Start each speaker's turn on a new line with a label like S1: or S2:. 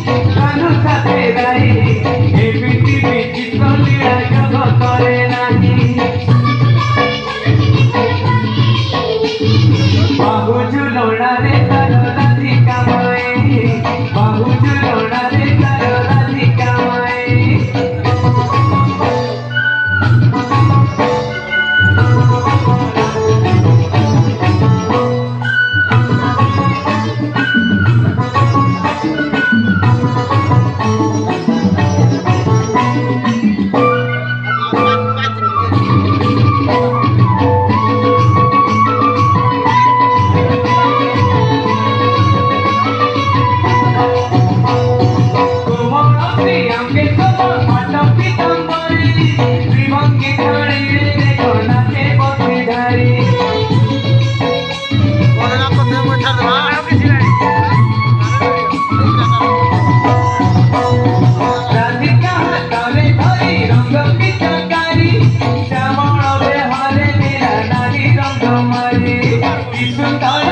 S1: कानू साथे गाई एमिति विचित्र लीला जगतरे नाही बाहु झुलना रे तार राधिका माई बाहु झुलना रे तार राधिका माई It's